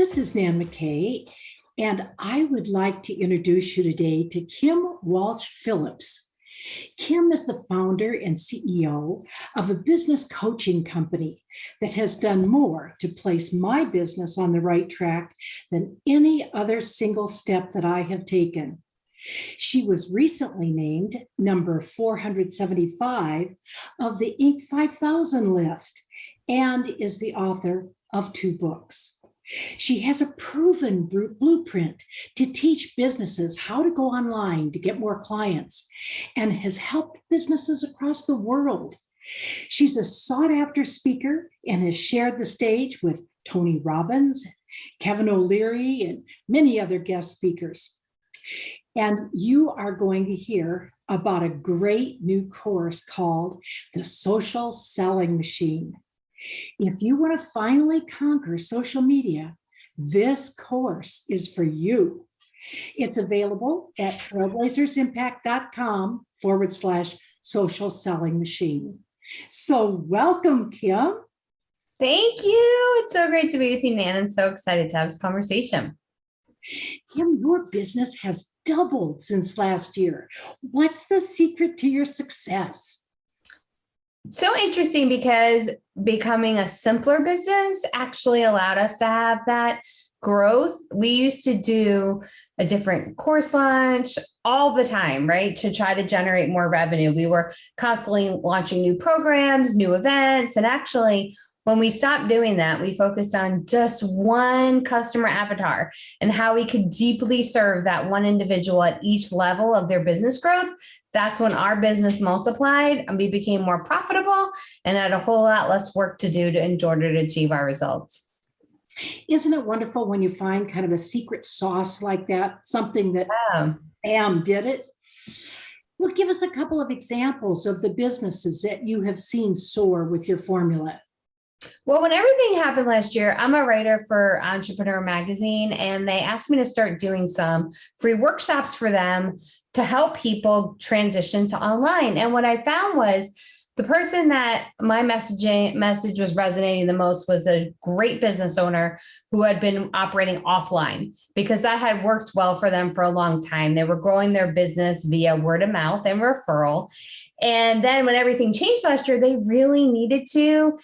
This is Nan McKay, and I would like to introduce you today to Kim Walsh Phillips. Kim is the founder and CEO of a business coaching company that has done more to place my business on the right track than any other single step that I have taken. She was recently named number 475 of the Inc. 5000 list and is the author of 2 books. She has a proven blueprint to teach businesses how to go online to get more clients and has helped businesses across the world. She's a sought-after speaker and has shared the stage with Tony Robbins, Kevin O'Leary, and many other guest speakers. And you are going to hear about a great new course called The Social Selling Machine. If you want to finally conquer social media, this course is for you. It's available at trailblazersimpact.com/social selling machine. So welcome, Kim. Thank you. It's so great to be with you, Nan. I'm so excited to have this conversation. Kim, your business has doubled since last year. What's the secret to your success? So interesting because becoming a simpler business actually allowed us to have that growth. We used to do a different course launch all the time, right? To try to generate more revenue. We were constantly launching new programs, new events, and actually when we stopped doing that, we focused on just one customer avatar and how we could deeply serve that one individual at each level of their business growth. That's when our business multiplied and we became more profitable and had a whole lot less work to do in order to achieve our results. Isn't it wonderful when you find kind of a secret sauce like that, something that bam, did it? Well, give us a couple of examples of the businesses that you have seen soar with your formula. Well, when everything happened last year, I'm a writer for Entrepreneurial magazine, and they asked me to start doing some free workshops for them to help people transition to online. And what I found was the person that my message was resonating the most was a great business owner who had been operating offline because that had worked well for them for a long time. They were growing their business via word of mouth and referral. And then when everything changed last year, they really needed to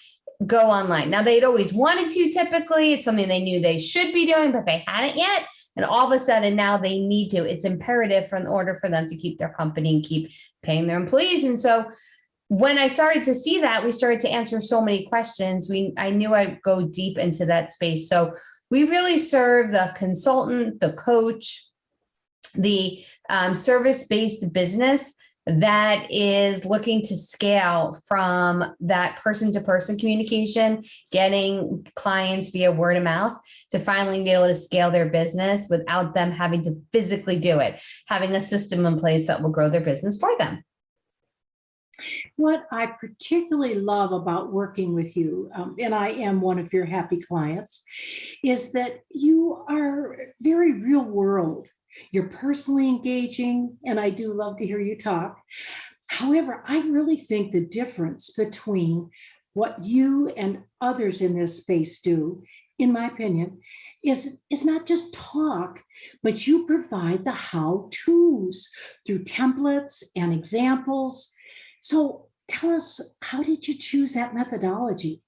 go online. Now, they'd always wanted to, typically. It's something they knew they should be doing, but they hadn't yet. And all of a sudden now they need to. It's imperative in order for them to keep their company and keep paying their employees. And so when I started to see that, we started to answer so many questions. I knew I'd go deep into that space. So we really serve the consultant, the coach, the service-based business that is looking to scale from that person-to-person communication, getting clients via word of mouth, to finally be able to scale their business without them having to physically do it, having a system in place that will grow their business for them. What I particularly love about working with you, and I am one of your happy clients, is that you are very real world. You're personally engaging, and I do love to hear you talk. However, I really think the difference between what you and others in this space do, in my opinion, is not just talk, but you provide the how-tos through templates and examples. So tell us, how did you choose that methodology?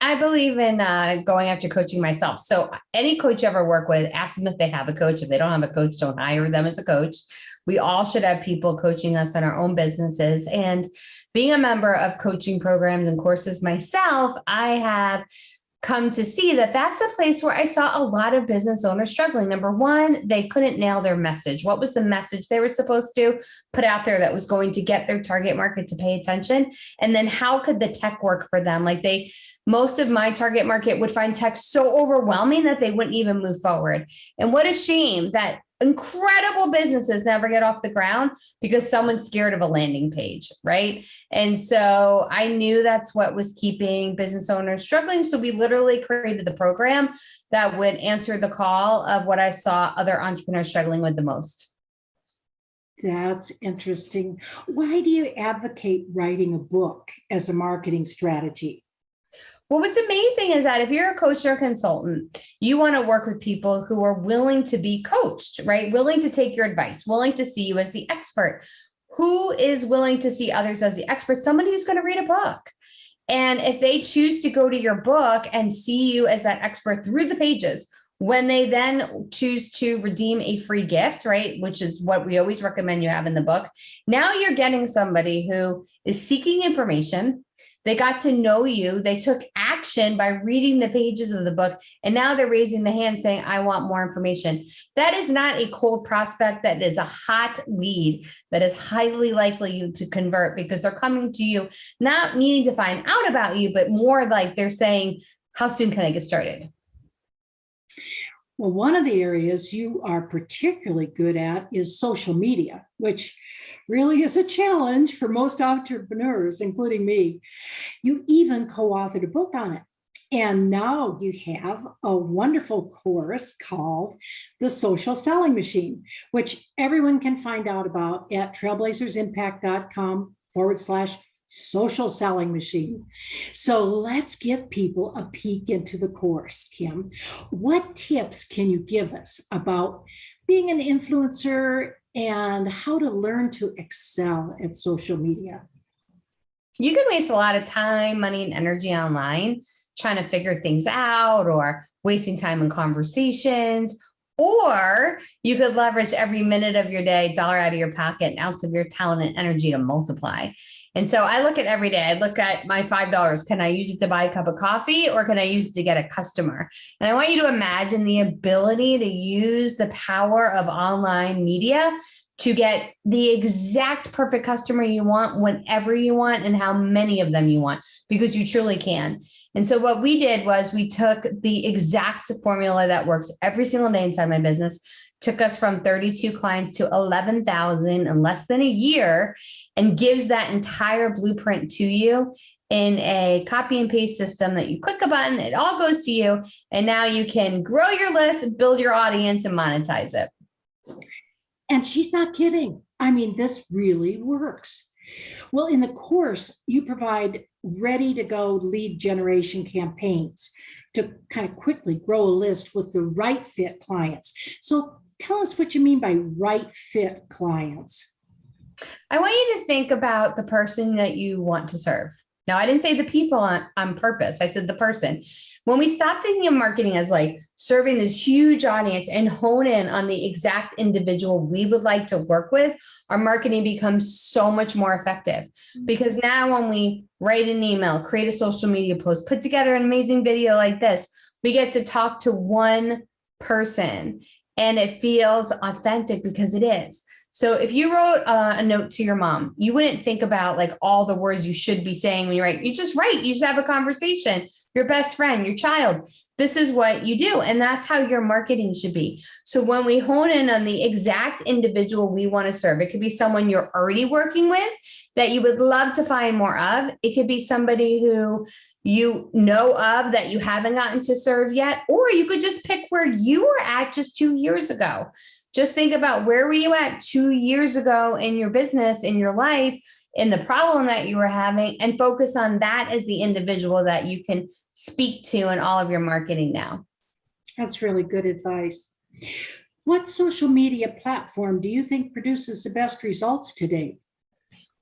I believe in going after coaching myself. So any coach you ever work with, ask them if they have a coach. If they don't have a coach, don't hire them as a coach. We all should have people coaching us in our own businesses. And being a member of coaching programs and courses myself, I have come to see that that's the place where I saw a lot of business owners struggling. Number one, they couldn't nail their message. What was the message they were supposed to put out there that was going to get their target market to pay attention? And then how could the tech work for them? Most of my target market would find tech so overwhelming that they wouldn't even move forward. And what a shame that incredible businesses never get off the ground because someone's scared of a landing page, right? And so I knew that's what was keeping business owners struggling. So we literally created the program that would answer the call of what I saw other entrepreneurs struggling with the most. That's interesting. Why do you advocate writing a book as a marketing strategy? Well, what's amazing is that if you're a coach or a consultant, you want to work with people who are willing to be coached, right? Willing to take your advice, willing to see you as the expert. Who is willing to see others as the expert? Somebody who's going to read a book. And if they choose to go to your book and see you as that expert through the pages, when they then choose to redeem a free gift, right, which is what we always recommend you have in the book, now you're getting somebody who is seeking information. They got to know you. They took action by reading the pages of the book. And now they're raising the hand saying, I want more information. That is not a cold prospect. That is a hot lead that is highly likely to convert, because they're coming to you, not needing to find out about you, but more like they're saying, how soon can I get started? Well, one of the areas you are particularly good at is social media, which really is a challenge for most entrepreneurs, including me. You even co-authored a book on it. And now you have a wonderful course called The Social Selling Machine, which everyone can find out about at trailblazersimpact.com/social selling machine. So let's give people a peek into the course, Kim. What tips can you give us about being an influencer and how to learn to excel at social media? You can waste a lot of time, money, and energy online trying to figure things out, or wasting time in conversations. Or you could leverage every minute of your day, dollar out of your pocket, an ounce of your talent and energy to multiply. And so I look at every day, I look at my $5. Can I use it to buy a cup of coffee, or can I use it to get a customer? And I want you to imagine the ability to use the power of online media to get the exact perfect customer you want, whenever you want, and how many of them you want, because you truly can. And so what we did was we took the exact formula that works every single day inside my business, took us from 32 clients to 11,000 in less than a year, and gives that entire blueprint to you in a copy and paste system that you click a button, it all goes to you. And now you can grow your list, build your audience, and monetize it. And she's not kidding. I mean, this really works. Well, in the course, you provide ready-to-go lead generation campaigns to kind of quickly grow a list with the right fit clients. So tell us what you mean by right fit clients. I want you to think about the person that you want to serve. Now, I didn't say the people on purpose. I said the person. When we stop thinking of marketing as like serving this huge audience and hone in on the exact individual we would like to work with, our marketing becomes so much more effective. Because now when we write an email, create a social media post, put together an amazing video like this, we get to talk to one person, and it feels authentic because it is. So if you wrote a note to your mom, you wouldn't think about like all the words you should be saying when you write. You just write, you just have a conversation, your best friend, your child. This is what you do. And that's how your marketing should be. So when we hone in on the exact individual we want to serve, it could be someone you're already working with that you would love to find more of. It could be somebody who you know of that you haven't gotten to serve yet, or you could just pick where you were at just 2 years ago. Just think about, where were you at 2 years ago in your business, in your life, in the problem that you were having, and focus on that as the individual that you can speak to in all of your marketing now. That's really good advice. What social media platform do you think produces the best results today?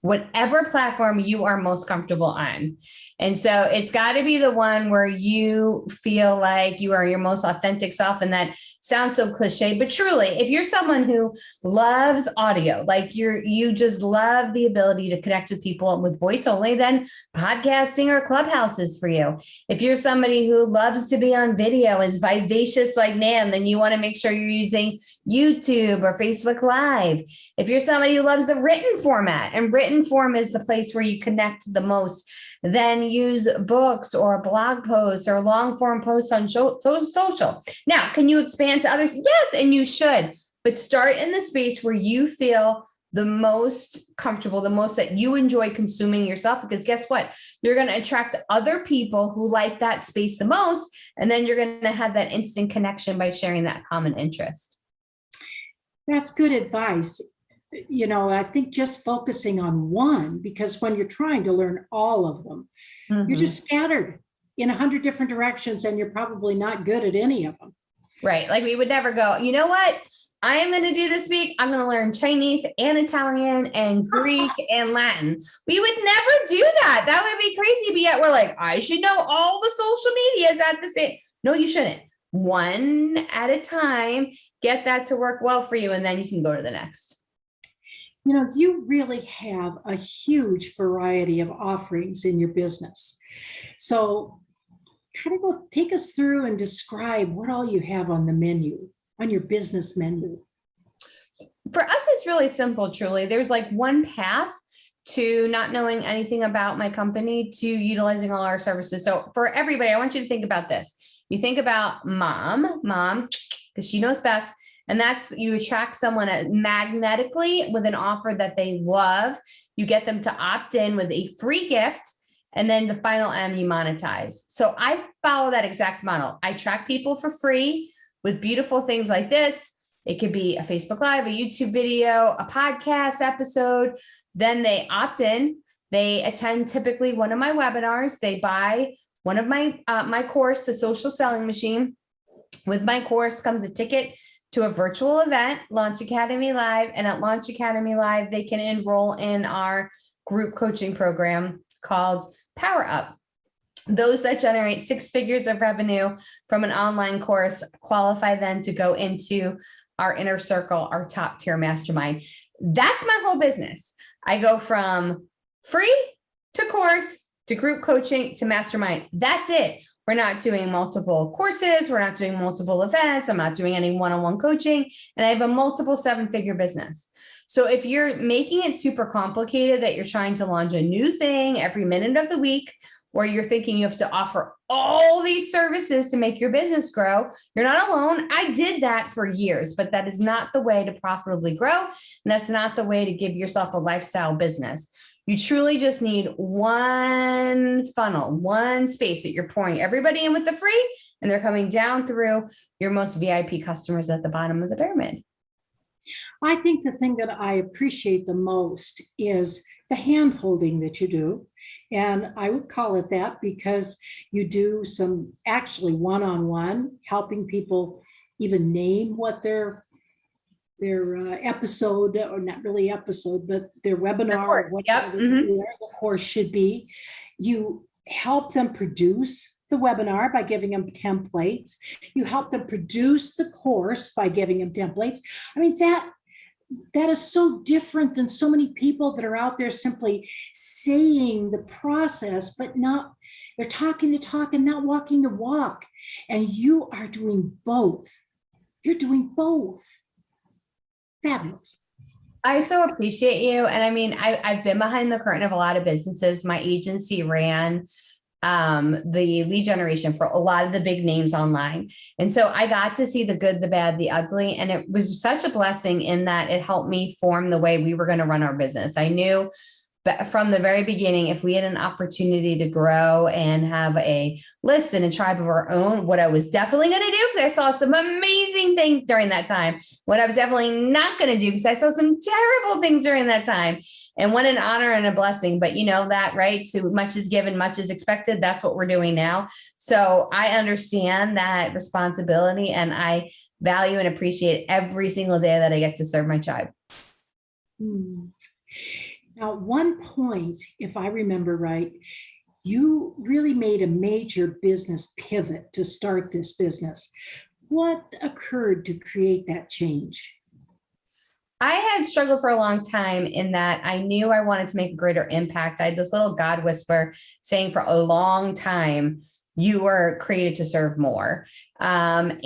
Whatever platform you are most comfortable on. And so it's got to be the one where you feel like you are your most authentic self. And that sounds so cliche, but truly, if you're someone who loves audio, like you just love the ability to connect with people with voice only, then podcasting or Clubhouse is for you. If you're somebody who loves to be on video, is vivacious like Nan, then you want to make sure you're using YouTube or Facebook Live. If you're somebody who loves the written format, and written form is the place where you connect the most, then use books or blog posts or long form posts on social. Now, can you expand to others? Yes, and you should, but start in the space where you feel the most comfortable, the most that you enjoy consuming yourself, because guess what? You're going to attract other people who like that space the most, and then you're going to have that instant connection by sharing that common interest. That's good advice. You know, I think just focusing on one, because when you're trying to learn all of them, you're just scattered. in 100 different directions, and you're probably not good at any of them. Right. Like we would never go, you know what I am going to do this week? I'm going to learn Chinese and Italian and Greek and Latin. We would never do that. That would be crazy. But yet we're like, I should know all the social medias at the same. No, you shouldn't. One at a time, get that to work well for you. And then you can go to the next. You know, you really have a huge variety of offerings in your business. So kind of go take us through and describe what all you have on the menu, on your business menu. For us, it's really simple, truly. There's like one path to not knowing anything about my company to utilizing all our services. So for everybody, I want you to think about this. You think about mom, because she knows best. And that's, you attract someone magnetically with an offer that they love. You get them to opt in with a free gift. And then the final M, you monetize. So I follow that exact model. I track people for free with beautiful things like this. It could be a Facebook Live, a YouTube video, a podcast episode. Then they opt in. They attend typically one of my webinars. They buy one of my course, The Social Selling Machine. With my course comes a ticket to a virtual event, Launch Academy Live. And at Launch Academy Live, they can enroll in our group coaching program called Power Up. Those that generate 6 figures of revenue from an online course qualify then to go into our inner circle, our top tier mastermind. That's my whole business. I go from free to course to group coaching to mastermind. That's it. We're not doing multiple courses. We're not doing multiple events. I'm not doing any one-on-one coaching. And I have a multiple 7-figure business. So if you're making it super complicated that you're trying to launch a new thing every minute of the week, or you're thinking you have to offer all these services to make your business grow, you're not alone. I did that for years, but that is not the way to profitably grow. And that's not the way to give yourself a lifestyle business. You truly just need one funnel, one space that you're pouring everybody in with the free, and they're coming down through your most VIP customers at the bottom of the pyramid. I think the thing that I appreciate the most is the hand holding that you do. And I would call it that because you do some actually one-on-one, helping people even name what their episode, or not really episode, but their webinar, course, what yep. the course should be. You help them produce the webinar by giving them templates. You help them produce the course by giving them templates. I mean, that is so different than so many people that are out there simply saying the process, but not, they're talking the talk and not walking the walk. And you are doing both. You're doing both. Fabulous. I so appreciate you. And I mean, I've been behind the curtain of a lot of businesses. My agency ran the lead generation for a lot of the big names online. And so I got to see the good, the bad, the ugly. And it was such a blessing in that it helped me form the way we were going to run our business. I knew from the very beginning, if we had an opportunity to grow and have a list and a tribe of our own, what I was definitely going to do, because I saw some amazing things during that time, what I was definitely not going to do, because I saw some terrible things during that time. And what an honor and a blessing. But you know that, right? To much is given, much is expected. That's what we're doing now. So I understand that responsibility, and I value and appreciate every single day that I get to serve my tribe. Now, at one point, if I remember right, you really made a major business pivot to start this business. What occurred to create that change? I had struggled for a long time in that I knew I wanted to make a greater impact. I had this little God whisper saying for a long time, you were created to serve more. And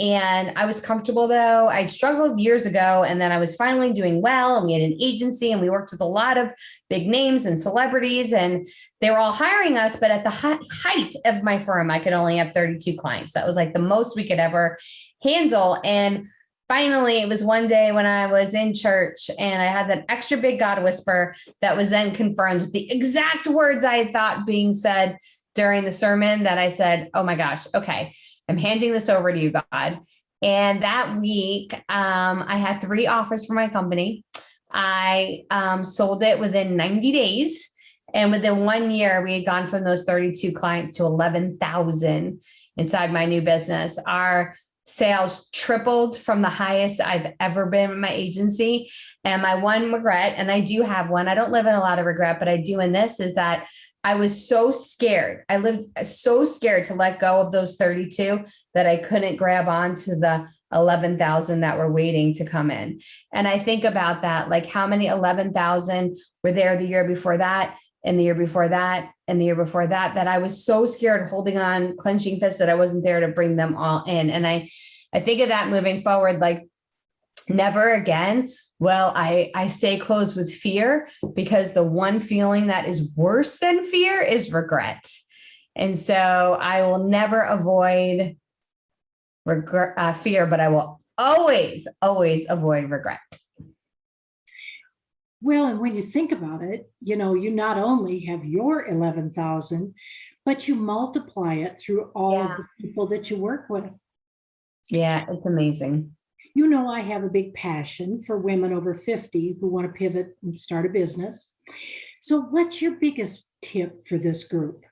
I was comfortable though. I struggled years ago, and then I was finally doing well, and we had an agency and we worked with a lot of big names and celebrities, and they were all hiring us. But at the height of my firm, I could only have 32 clients. That was like the most we could ever handle. And finally, it was one day when I was in church and I had that extra big God whisper that was then confirmed with the exact words I had thought being said during the sermon, that I said, oh my gosh, okay, I'm handing this over to you, God. And that week, I had 3 offers for my company. I sold it within 90 days. And within 1 year, we had gone from those 32 clients to 11,000 inside my new business. Our sales tripled from the highest I've ever been in my agency. And my one regret, and I do have one, I don't live in a lot of regret, but I do in this, is that I was so scared. I lived so scared to let go of those 32 that I couldn't grab onto the 11,000 that were waiting to come in. And I think about that, like how many 11,000 were there the year before that, and the year before that, and the year before that, that I was so scared, holding on, clenching fists, that I wasn't there to bring them all in. And I think of that moving forward, like never again will I stay closed with fear, because the one feeling that is worse than fear is regret. And so I will never avoid regret, fear, but I will always avoid regret. Well, and when you think about it, you not only have your 11,000, but you multiply it through all of the people that you work with. Yeah, it's amazing. I have a big passion for women over 50 who want to pivot and start a business. So what's your biggest tip for this group?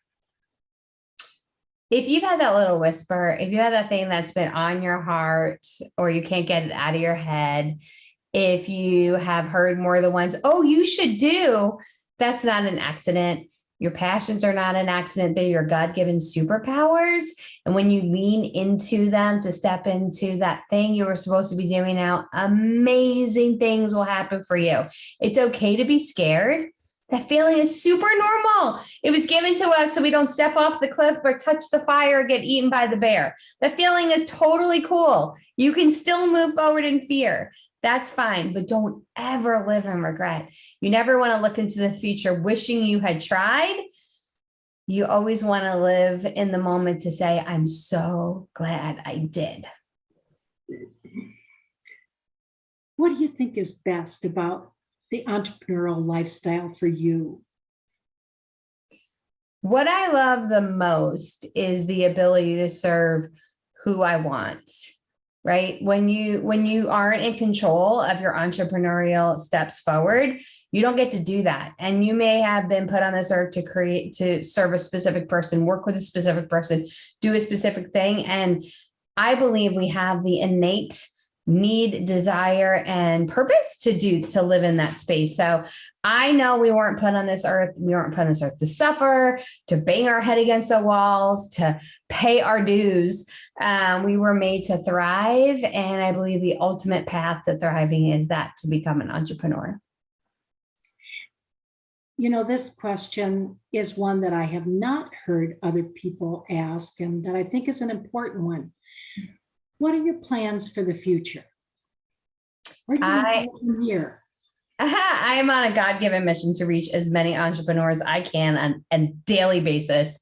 If you've had that little whisper, if you have that thing that's been on your heart, or you can't get it out of your head, if you have heard more than once, oh, you should do, that's not an accident. Your passions are not an accident. They're your God-given superpowers. And when you lean into them to step into that thing you were supposed to be doing now, amazing things will happen for you. It's okay to be scared. That feeling is super normal. It was given to us so we don't step off the cliff or touch the fire or get eaten by the bear. That feeling is totally cool. You can still move forward in fear. That's fine, but don't ever live in regret. You never want to look into the future wishing you had tried. You always want to live in the moment to say, I'm so glad I did. What do you think is best about the entrepreneurial lifestyle for you? What I love the most is the ability to serve who I want. Right? When you aren't in control of your entrepreneurial steps forward, you don't get to do that. And you may have been put on this earth to serve a specific person, work with a specific person, do a specific thing. And I believe we have the innate need, desire, and purpose to live in that space. So I know we weren't put on this earth. We weren't put on this earth to suffer, to bang our head against the walls, to pay our dues. We were made to thrive. And I believe the ultimate path to thriving is that, to become an entrepreneur. This question is one that I have not heard other people ask, and that I think is an important one. What are your plans for the future? Where do you go from here? I am on a God-given mission to reach as many entrepreneurs I can on a daily basis.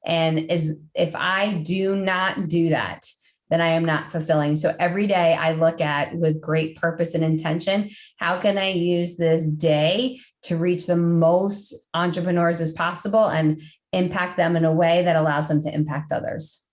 And if I do not do that, then I am not fulfilling. So every day I look at, with great purpose and intention, how can I use this day to reach the most entrepreneurs as possible and impact them in a way that allows them to impact others?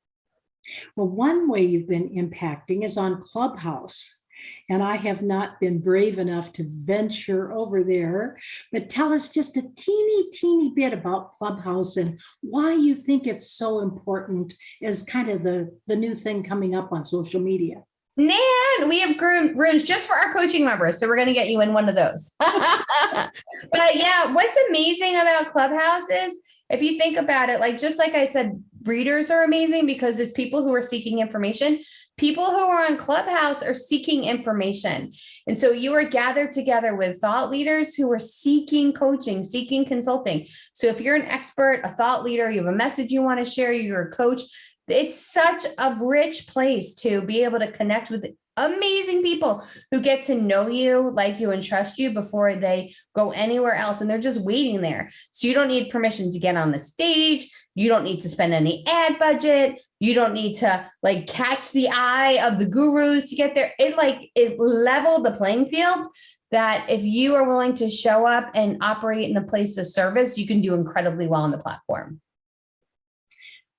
Well, one way you've been impacting is on Clubhouse. And I have not been brave enough to venture over there, but tell us just a teeny bit about Clubhouse and why you think it's so important as kind of the new thing coming up on social media. Nan, we have rooms just for our coaching members. So we're going to get you in one of those. But yeah, what's amazing about Clubhouse is, if you think about it, just like I said, readers are amazing because it's people who are seeking information. People who are on Clubhouse are seeking information. And so you are gathered together with thought leaders who are seeking coaching, seeking consulting. So if you're an expert, a thought leader, you have a message you want to share, you're a coach, it's such a rich place to be able to connect with amazing people who get to know you, like you, and trust you before they go anywhere else. And they're just waiting there. So you don't need permission to get on the stage. You don't need to spend any ad budget. You don't need to catch the eye of the gurus to get there. It leveled the playing field, that if you are willing to show up and operate in a place of service, you can do incredibly well on the platform.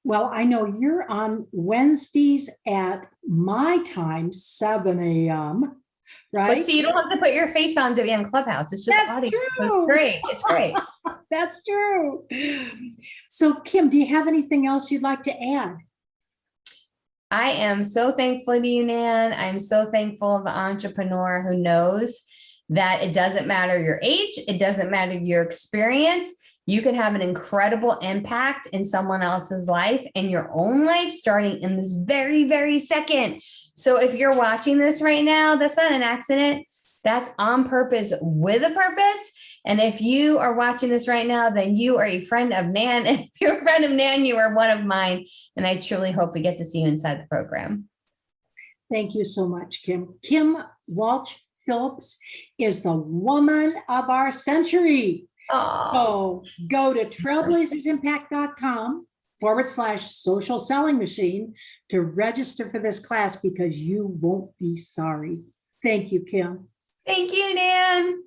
Well, I know you're on Wednesdays at my time, 7 a.m. right? But so you don't have to put your face on to be on Clubhouse. It's just That's audio. true. It's great. It's great. That's true. So, Kim, do you have anything else you'd like to add? I am so thankful to you, Nan. I'm so thankful of the entrepreneur who knows that it doesn't matter your age. It doesn't matter your experience. You can have an incredible impact in someone else's life and your own life starting in this very, very second. So if you're watching this right now, that's not an accident. That's on purpose with a purpose. And if you are watching this right now, then you are a friend of Nan. And if you're a friend of Nan, you are one of mine. And I truly hope we get to see you inside the program. Thank you so much, Kim. Kim Walsh Phillips is the woman of our century. So go to trailblazersimpact.com/social selling machine to register for this class because you won't be sorry. Thank you, Kim. Thank you, Nan.